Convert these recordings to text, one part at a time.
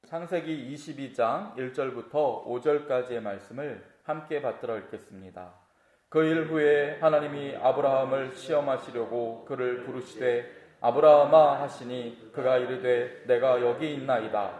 창세기 22장 1절부터 5절까지의 말씀을 함께 받들어 읽겠습니다. 그 일 후에 하나님이 아브라함을 시험하시려고 그를 부르시되 아브라함아 하시니 그가 이르되 내가 여기 있나이다.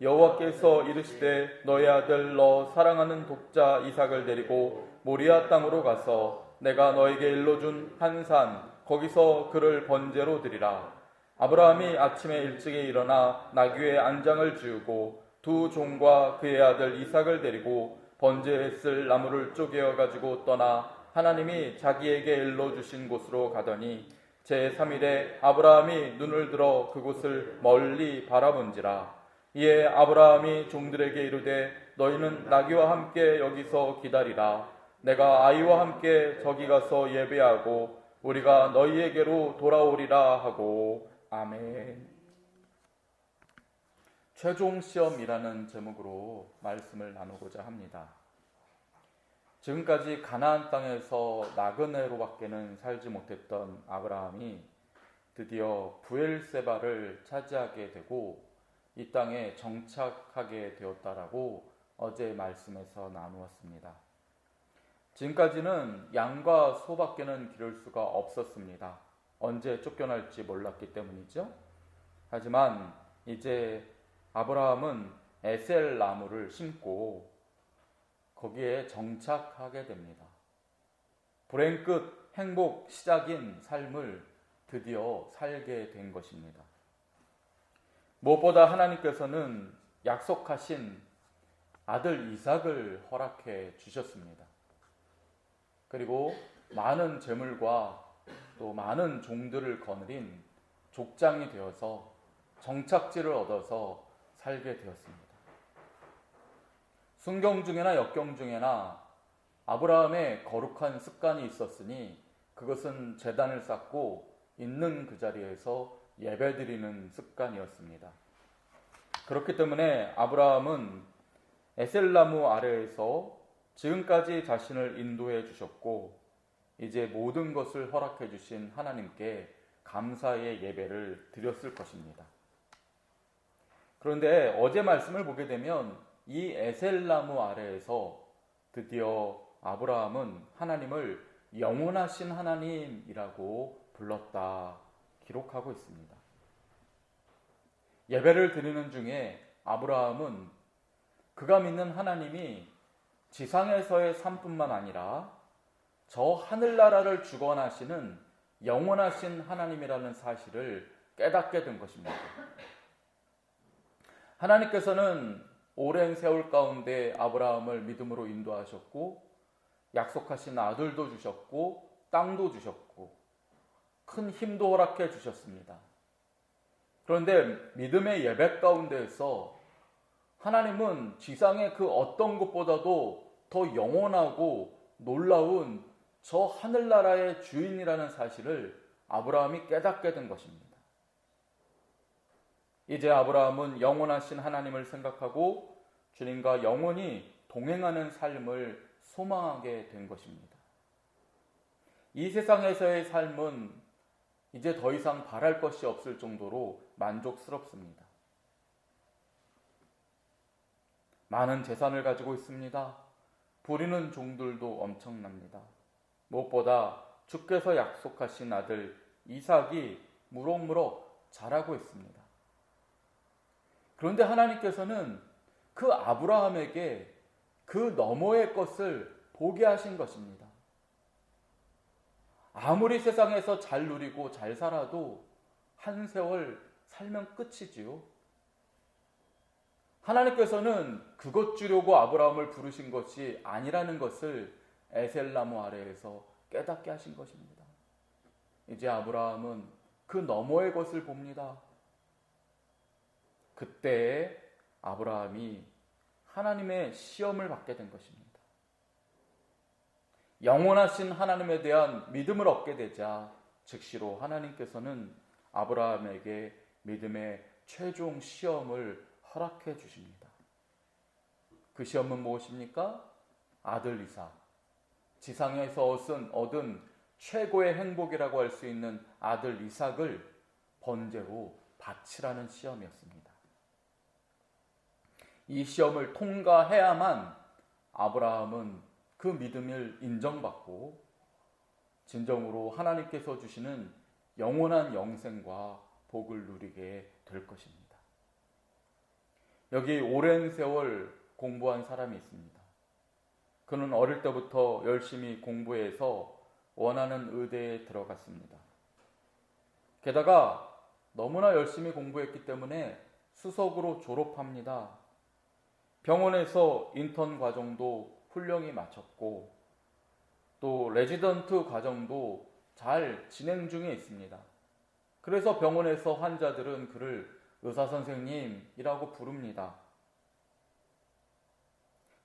여호와께서 이르시되 너의 아들 너 사랑하는 독자 이삭을 데리고 모리아 땅으로 가서 내가 너에게 일러준 한 산 거기서 그를 번제로 드리라. 아브라함이 아침에 일찍이 일어나 나귀의 안장을 지우고 두 종과 그의 아들 이삭을 데리고 번제했을 나무를 쪼개어 가지고 떠나 하나님이 자기에게 일러주신 곳으로 가더니 제3일에 아브라함이 눈을 들어 그곳을 멀리 바라본지라. 이에 아브라함이 종들에게 이르되 너희는 나귀와 함께 여기서 기다리라. 내가 아이와 함께 저기 가서 예배하고 우리가 너희에게로 돌아오리라 하고. 아멘. 최종 시험이라는 제목으로 말씀을 나누고자 합니다. 지금까지 가나안 땅에서 나그네로밖에는 살지 못했던 아브라함이 드디어 브엘세바를 차지하게 되고 이 땅에 정착하게 되었다라고 어제 말씀에서 나누었습니다. 지금까지는 양과 소밖에는 기를 수가 없었습니다. 언제 쫓겨날지 몰랐기 때문이죠. 하지만 이제 아브라함은 에셀 나무를 심고 거기에 정착하게 됩니다. 불행 끝 행복 시작인 삶을 드디어 살게 된 것입니다. 무엇보다 하나님께서는 약속하신 아들 이삭을 허락해 주셨습니다. 그리고 많은 재물과 또 많은 종들을 거느린 족장이 되어서 정착지를 얻어서 살게 되었습니다. 순경 중에나 역경 중에나 아브라함의 거룩한 습관이 있었으니 그것은 제단을 쌓고 있는 그 자리에서 예배드리는 습관이었습니다. 그렇기 때문에 아브라함은 에셀나무 아래에서 지금까지 자신을 인도해 주셨고 이제 모든 것을 허락해 주신 하나님께 감사의 예배를 드렸을 것입니다. 그런데 어제 말씀을 보게 되면 이 에셀나무 아래에서 드디어 아브라함은 하나님을 영원하신 하나님이라고 불렀다 기록하고 있습니다. 예배를 드리는 중에 아브라함은 그가 믿는 하나님이 지상에서의 삶뿐만 아니라 저 하늘나라를 주관하시는 영원하신 하나님이라는 사실을 깨닫게 된 것입니다. 하나님께서는 오랜 세월 가운데 아브라함을 믿음으로 인도하셨고 약속하신 아들도 주셨고 땅도 주셨고 큰 힘도 허락해 주셨습니다. 그런데 믿음의 예배 가운데에서 하나님은 지상의 그 어떤 것보다도 더 영원하고 놀라운 저 하늘나라의 주인이라는 사실을 아브라함이 깨닫게 된 것입니다. 이제 아브라함은 영원하신 하나님을 생각하고 주님과 영원히 동행하는 삶을 소망하게 된 것입니다. 이 세상에서의 삶은 이제 더 이상 바랄 것이 없을 정도로 만족스럽습니다. 많은 재산을 가지고 있습니다. 부리는 종들도 엄청납니다. 무엇보다 주께서 약속하신 아들 이삭이 무럭무럭 자라고 있습니다. 그런데 하나님께서는 그 아브라함에게 그 너머의 것을 보게 하신 것입니다. 아무리 세상에서 잘 누리고 잘 살아도 한 세월 살면 끝이지요. 하나님께서는 그것 주려고 아브라함을 부르신 것이 아니라는 것을 에셀나무 아래에서 깨닫게 하신 것입니다. 이제 아브라함은 그 너머의 것을 봅니다. 그때 아브라함이 하나님의 시험을 받게 된 것입니다. 영원하신 하나님에 대한 믿음을 얻게 되자 즉시로 하나님께서는 아브라함에게 믿음의 최종 시험을 허락해 주십니다. 그 시험은 무엇입니까? 아들 이삭. 지상에서 얻은 최고의 행복이라고 할 수 있는 아들 이삭을 번제로 바치라는 시험이었습니다. 이 시험을 통과해야만 아브라함은 그 믿음을 인정받고 진정으로 하나님께서 주시는 영원한 영생과 복을 누리게 될 것입니다. 여기 오랜 세월 공부한 사람이 있습니다. 그는 어릴 때부터 열심히 공부해서 원하는 의대에 들어갔습니다. 게다가 너무나 열심히 공부했기 때문에 수석으로 졸업합니다. 병원에서 인턴 과정도 훌륭히 마쳤고 또 레지던트 과정도 잘 진행 중에 있습니다. 그래서 병원에서 환자들은 그를 의사선생님이라고 부릅니다.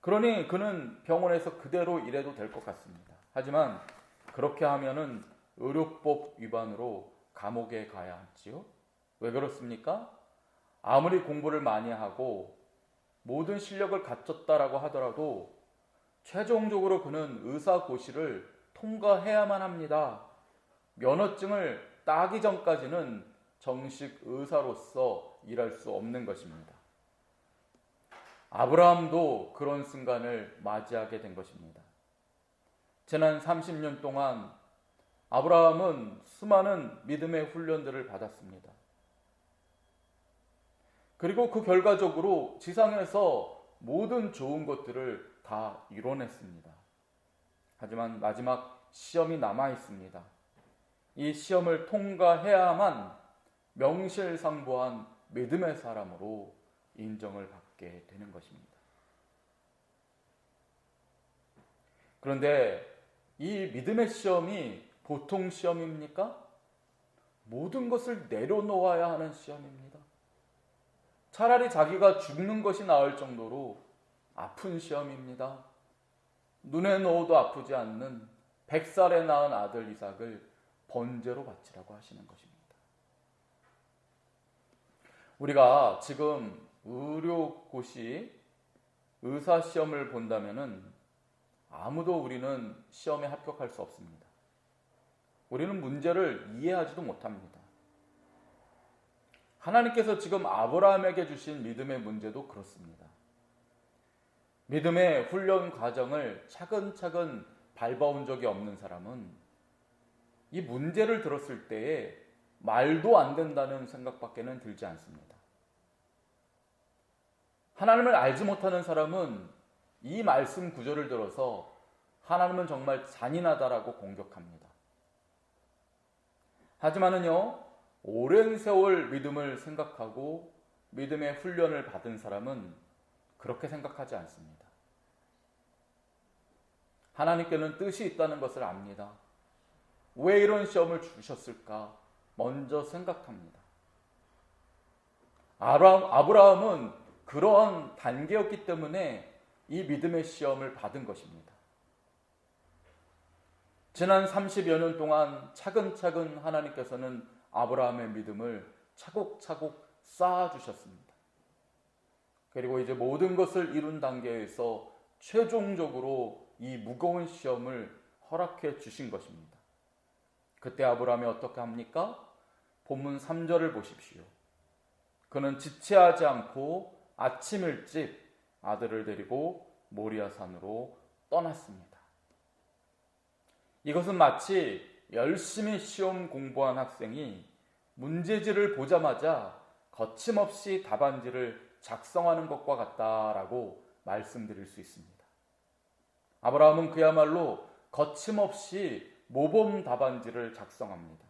그러니 그는 병원에서 그대로 일해도 될 것 같습니다. 하지만 그렇게 하면은 의료법 위반으로 감옥에 가야 하지요. 왜 그렇습니까? 아무리 공부를 많이 하고 모든 실력을 갖췄다라고 하더라도 최종적으로 그는 의사고시를 통과해야만 합니다. 면허증을 따기 전까지는 정식 의사로서 일할 수 없는 것입니다. 아브라함도 그런 순간을 맞이하게 된 것입니다. 지난 30년 동안 아브라함은 수많은 믿음의 훈련들을 받았습니다. 그리고 그 결과적으로 지상에서 모든 좋은 것들을 다 이뤄냈습니다. 하지만 마지막 시험이 남아 있습니다. 이 시험을 통과해야만 명실상부한 믿음의 사람으로 인정을 받게 되는 것입니다. 그런데 이 믿음의 시험이 보통 시험입니까? 모든 것을 내려놓아야 하는 시험입니다. 차라리 자기가 죽는 것이 나을 정도로 아픈 시험입니다. 눈에 넣어도 아프지 않는 100살에 낳은 아들 이삭을 번제로 바치라고 하시는 것입니다. 우리가 지금 의료고시 의사시험을 본다면은 아무도 우리는 시험에 합격할 수 없습니다. 우리는 문제를 이해하지도 못합니다. 하나님께서 지금 아브라함에게 주신 믿음의 문제도 그렇습니다. 믿음의 훈련 과정을 차근차근 밟아온 적이 없는 사람은 이 문제를 들었을 때에 말도 안 된다는 생각밖에는 들지 않습니다. 하나님을 알지 못하는 사람은 이 말씀 구절을 들어서 하나님은 정말 잔인하다라고 공격합니다. 하지만은요, 오랜 세월 믿음을 생각하고 믿음의 훈련을 받은 사람은 그렇게 생각하지 않습니다. 하나님께는 뜻이 있다는 것을 압니다. 왜 이런 시험을 주셨을까? 먼저 생각합니다. 아브라함은 그러한 단계였기 때문에 이 믿음의 시험을 받은 것입니다. 지난 30여 년 동안 차근차근 하나님께서는 아브라함의 믿음을 차곡차곡 쌓아주셨습니다. 그리고 이제 모든 것을 이룬 단계에서 최종적으로 이 무거운 시험을 허락해 주신 것입니다. 그때 아브라함이 어떻게 합니까? 본문 3절을 보십시오. 그는 지체하지 않고 아침 일찍 아들을 데리고 모리아산으로 떠났습니다. 이것은 마치 열심히 시험 공부한 학생이 문제지를 보자마자 거침없이 답안지를 작성하는 것과 같다라고 말씀드릴 수 있습니다. 아브라함은 그야말로 거침없이 모범 답안지를 작성합니다.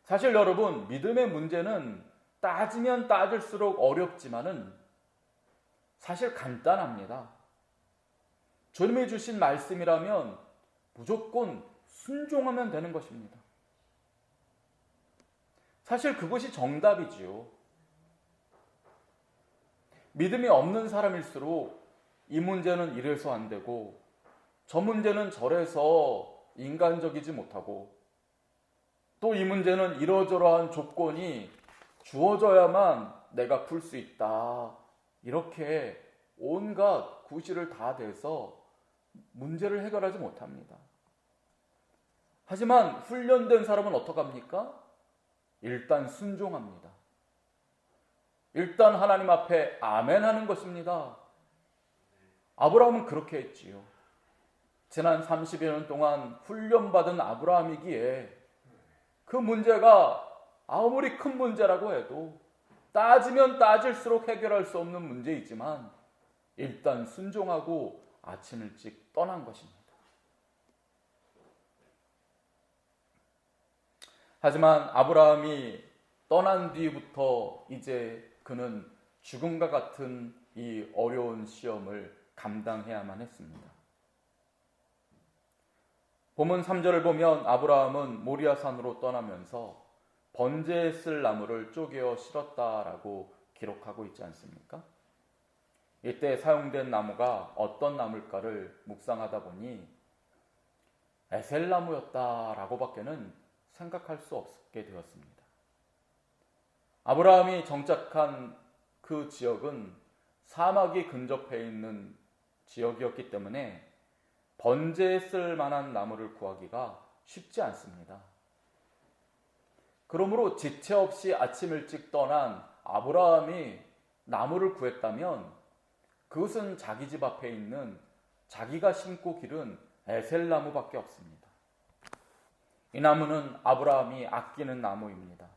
사실 여러분, 믿음의 문제는 따지면 따질수록 어렵지만은 사실 간단합니다. 주님이 주신 말씀이라면 무조건 순종하면 되는 것입니다. 사실 그것이 정답이지요. 믿음이 없는 사람일수록 이 문제는 이래서 안 되고 저 문제는 저래서 인간적이지 못하고 또 이 문제는 이러저러한 조건이 주어져야만 내가 풀 수 있다. 이렇게 온갖 구실을 다 대서 문제를 해결하지 못합니다. 하지만 훈련된 사람은 어떡합니까? 일단 순종합니다. 일단 하나님 앞에 아멘 하는 것입니다. 아브라함은 그렇게 했지요. 지난 30여 년 동안 훈련받은 아브라함이기에 그 문제가 아무리 큰 문제라고 해도 따지면 따질수록 해결할 수 없는 문제이지만 일단 순종하고 아침 일찍 떠난 것입니다. 하지만 아브라함이 떠난 뒤부터 이제 그는 죽음과 같은 이 어려운 시험을 감당해야만 했습니다. 본문 3절을 보면 아브라함은 모리아산으로 떠나면서 번제에 쓸 나무를 쪼개어 실었다라고 기록하고 있지 않습니까? 이때 사용된 나무가 어떤 나무일까를 묵상하다 보니 에셀나무였다라고밖에는 생각할 수 없게 되었습니다. 아브라함이 정착한 그 지역은 사막이 근접해 있는 지역이었기 때문에 번제에 쓸 만한 나무를 구하기가 쉽지 않습니다. 그러므로 지체 없이 아침 일찍 떠난 아브라함이 나무를 구했다면 그것은 자기 집 앞에 있는 자기가 심고 기른 에셀나무밖에 없습니다. 이 나무는 아브라함이 아끼는 나무입니다.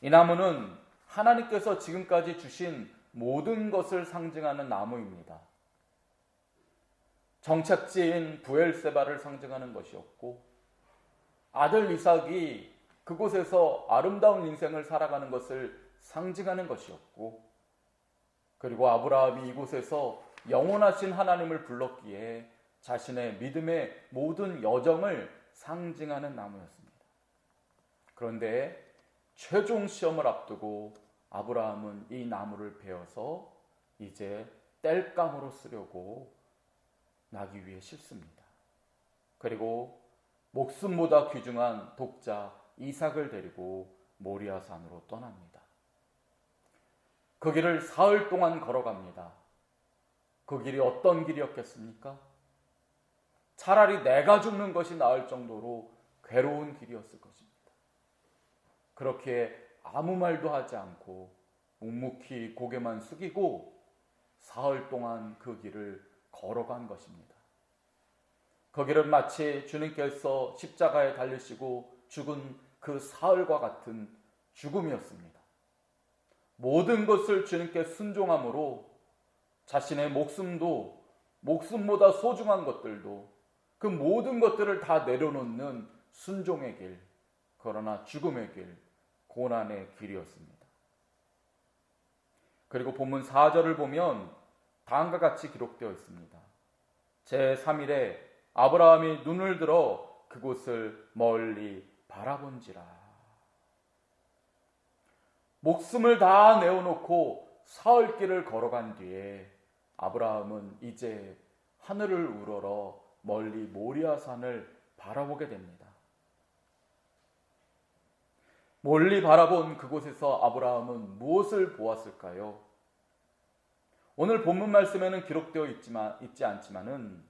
이 나무는 하나님께서 지금까지 주신 모든 것을 상징하는 나무입니다. 정착지인 부엘세바를 상징하는 것이었고 아들 이삭이 그곳에서 아름다운 인생을 살아가는 것을 상징하는 것이었고 그리고 아브라함이 이곳에서 영원하신 하나님을 불렀기에 자신의 믿음의 모든 여정을 상징하는 나무였습니다. 그런데 최종 시험을 앞두고 아브라함은 이 나무를 베어서 이제 땔감으로 쓰려고 나기 위해 싫습니다. 그리고 목숨보다 귀중한 독자 이삭을 데리고 모리아산으로 떠납니다. 그 길을 사흘 동안 걸어갑니다. 그 길이 어떤 길이었겠습니까? 차라리 내가 죽는 것이 나을 정도로 괴로운 길이었을 것입니다. 그렇게 아무 말도 하지 않고 묵묵히 고개만 숙이고 사흘 동안 그 길을 걸어간 것입니다. 그 길은 마치 주님께서 십자가에 달리시고 죽은 그 사흘과 같은 죽음이었습니다. 모든 것을 주님께 순종함으로 자신의 목숨도 목숨보다 소중한 것들도 그 모든 것들을 다 내려놓는 순종의 길, 그러나 죽음의 길, 고난의 길이었습니다. 그리고 본문 4절을 보면 다음과 같이 기록되어 있습니다. 제3일에 아브라함이 눈을 들어 그곳을 멀리 바라본지라. 목숨을 다 내어놓고 사흘길을 걸어간 뒤에 아브라함은 이제 하늘을 우러러 멀리 모리아산을 바라보게 됩니다. 멀리 바라본 그곳에서 아브라함은 무엇을 보았을까요? 오늘 본문 말씀에는 기록되어 있지 않지만은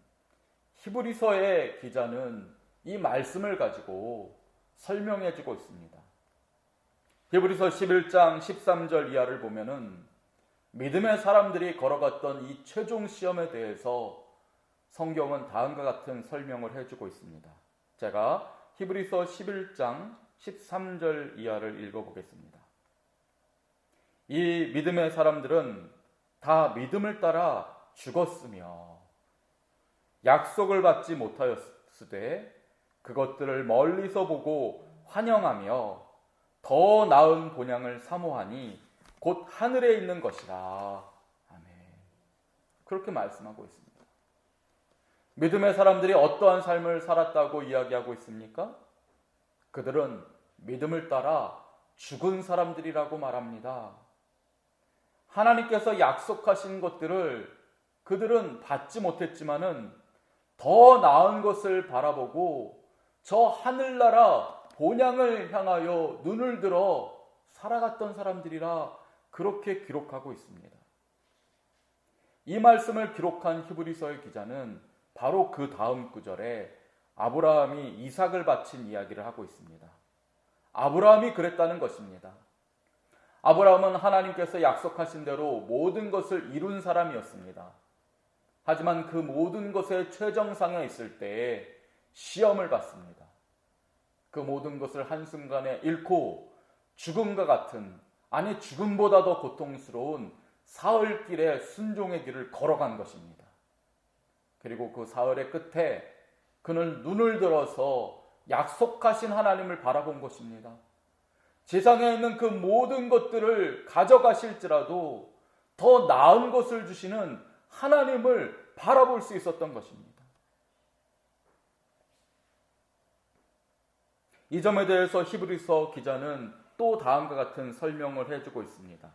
히브리서의 기자는 이 말씀을 가지고 설명해 주고 있습니다. 히브리서 11장 13절 이하를 보면은 믿음의 사람들이 걸어갔던 이 최종 시험에 대해서 성경은 다음과 같은 설명을 해주고 있습니다. 제가 히브리서 11장 13절 이하를 읽어보겠습니다. 이 믿음의 사람들은 다 믿음을 따라 죽었으며 약속을 받지 못하였으되 그것들을 멀리서 보고 환영하며 더 나은 본향을 사모하니 곧 하늘에 있는 것이라. 아멘. 그렇게 말씀하고 있습니다. 믿음의 사람들이 어떠한 삶을 살았다고 이야기하고 있습니까? 그들은 믿음을 따라 죽은 사람들이라고 말합니다. 하나님께서 약속하신 것들을 그들은 받지 못했지만은 더 나은 것을 바라보고 저 하늘나라 본향을 향하여 눈을 들어 살아갔던 사람들이라 그렇게 기록하고 있습니다. 이 말씀을 기록한 히브리서의 기자는 바로 그 다음 구절에 아브라함이 이삭을 바친 이야기를 하고 있습니다. 아브라함이 그랬다는 것입니다. 아브라함은 하나님께서 약속하신 대로 모든 것을 이룬 사람이었습니다. 하지만 그 모든 것의 최정상에 있을 때에 시험을 받습니다. 그 모든 것을 한순간에 잃고 죽음과 같은, 아니 죽음보다 더 고통스러운 사흘길의 순종의 길을 걸어간 것입니다. 그리고 그 사흘의 끝에 그는 눈을 들어서 약속하신 하나님을 바라본 것입니다. 세상에 있는 그 모든 것들을 가져가실지라도 더 나은 것을 주시는 하나님을 바라볼 수 있었던 것입니다. 이 점에 대해서 히브리서 기자는 또 다음과 같은 설명을 해주고 있습니다.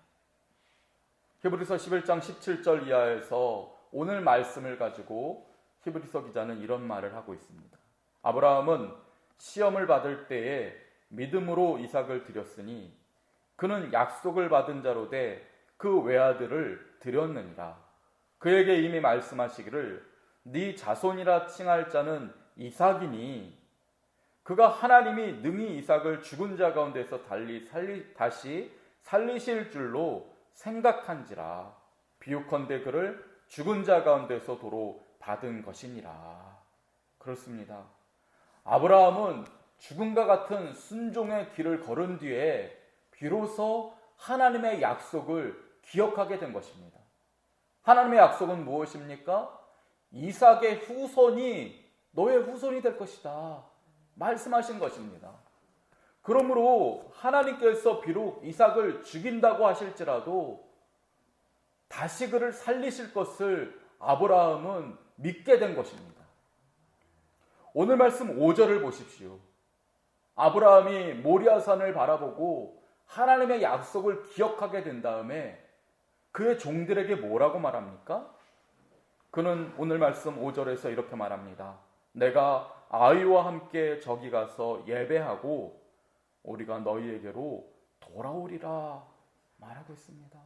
히브리서 11장 17절 이하에서 오늘 말씀을 가지고 히브리서 기자는 이런 말을 하고 있습니다. 아브라함은 시험을 받을 때에 믿음으로 이삭을 드렸으니 그는 약속을 받은 자로 돼 그 외아들을 드렸느니라. 그에게 이미 말씀하시기를 네 자손이라 칭할 자는 이삭이니 그가 하나님이 능히 이삭을 죽은 자 가운데서 다시 살리실 줄로 생각한지라. 비유컨대 그를 죽은 자 가운데서 도로 받은 것이니라. 그렇습니다. 아브라함은 죽음과 같은 순종의 길을 걸은 뒤에 비로소 하나님의 약속을 기억하게 된 것입니다. 하나님의 약속은 무엇입니까? 이삭의 후손이 너의 후손이 될 것이다 말씀하신 것입니다. 그러므로 하나님께서 비록 이삭을 죽인다고 하실지라도 다시 그를 살리실 것을 아브라함은 믿게 된 것입니다. 오늘 말씀 5절을 보십시오. 아브라함이 모리아산을 바라보고 하나님의 약속을 기억하게 된 다음에 그의 종들에게 뭐라고 말합니까? 그는 오늘 말씀 5절에서 이렇게 말합니다. 내가 아이와 함께 저기 가서 예배하고 우리가 너희에게로 돌아오리라 말하고 있습니다.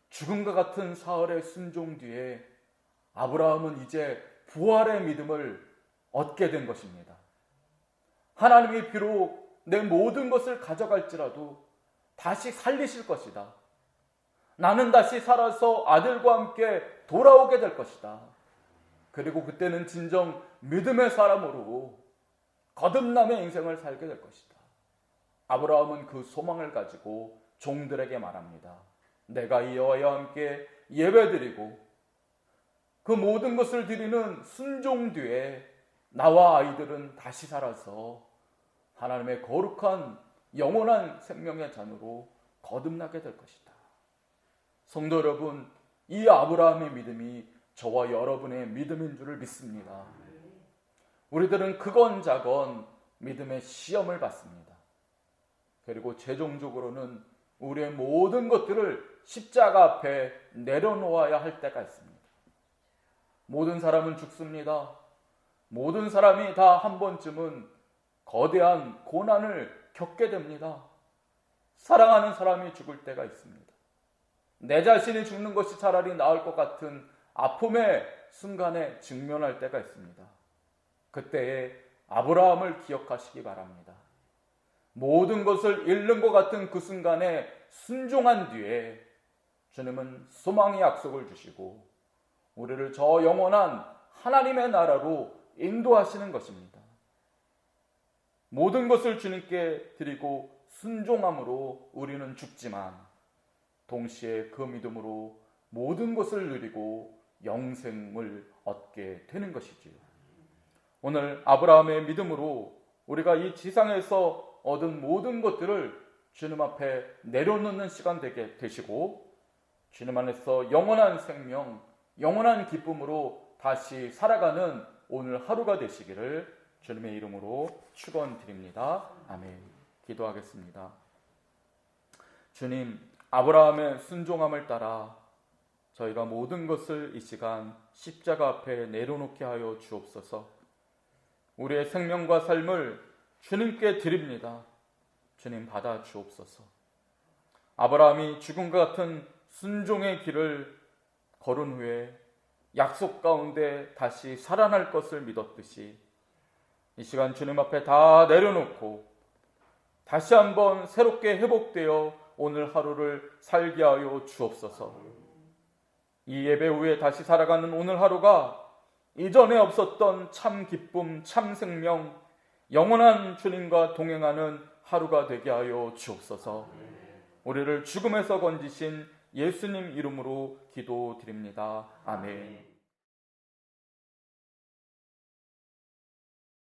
죽음과 같은 사흘의 순종 뒤에 아브라함은 이제 부활의 믿음을 얻게 된 것입니다. 하나님이 비록 내 모든 것을 가져갈지라도 다시 살리실 것이다. 나는 다시 살아서 아들과 함께 돌아오게 될 것이다. 그리고 그때는 진정 믿음의 사람으로 거듭남의 인생을 살게 될 것이다. 아브라함은 그 소망을 가지고 종들에게 말합니다. 내가 이 여호와와 함께 예배드리고 그 모든 것을 드리는 순종 뒤에 나와 아이들은 다시 살아서 하나님의 거룩한 영원한 생명의 잔으로 거듭나게 될 것이다. 성도 여러분, 이 아브라함의 믿음이 저와 여러분의 믿음인 줄을 믿습니다. 우리들은 크건 작건 믿음의 시험을 받습니다. 그리고 최종적으로는 우리의 모든 것들을 십자가 앞에 내려놓아야 할 때가 있습니다. 모든 사람은 죽습니다. 모든 사람이 다 한 번쯤은 거대한 고난을 겪게 됩니다. 사랑하는 사람이 죽을 때가 있습니다. 내 자신이 죽는 것이 차라리 나을 것 같은 아픔의 순간에 직면할 때가 있습니다. 그때에 아브라함을 기억하시기 바랍니다. 모든 것을 잃는 것 같은 그 순간에 순종한 뒤에 주님은 소망의 약속을 주시고 우리를 저 영원한 하나님의 나라로 인도하시는 것입니다. 모든 것을 주님께 드리고 순종함으로 우리는 죽지만 동시에 그 믿음으로 모든 것을 누리고 영생을 얻게 되는 것이지요. 오늘 아브라함의 믿음으로 우리가 이 지상에서 얻은 모든 것들을 주님 앞에 내려놓는 시간 되게 되시고 주님 안에서 영원한 생명, 영원한 기쁨으로 다시 살아가는 오늘 하루가 되시기를 주님의 이름으로 축원드립니다. 아멘. 기도하겠습니다. 주님, 아브라함의 순종함을 따라 저희가 모든 것을 이 시간 십자가 앞에 내려놓게 하여 주옵소서. 우리의 생명과 삶을 주님께 드립니다. 주님 받아 주옵소서. 아브라함이 죽음과 같은 순종의 길을 걸은 후에 약속 가운데 다시 살아날 것을 믿었듯이 이 시간 주님 앞에 다 내려놓고 다시 한번 새롭게 회복되어 오늘 하루를 살게 하여 주옵소서. 이 예배 후에 다시 살아가는 오늘 하루가 이전에 없었던 참 기쁨, 참 생명, 영원한 주님과 동행하는 하루가 되게 하여 주옵소서. 우리를 죽음에서 건지신 예수님 이름으로 기도드립니다. 아멘.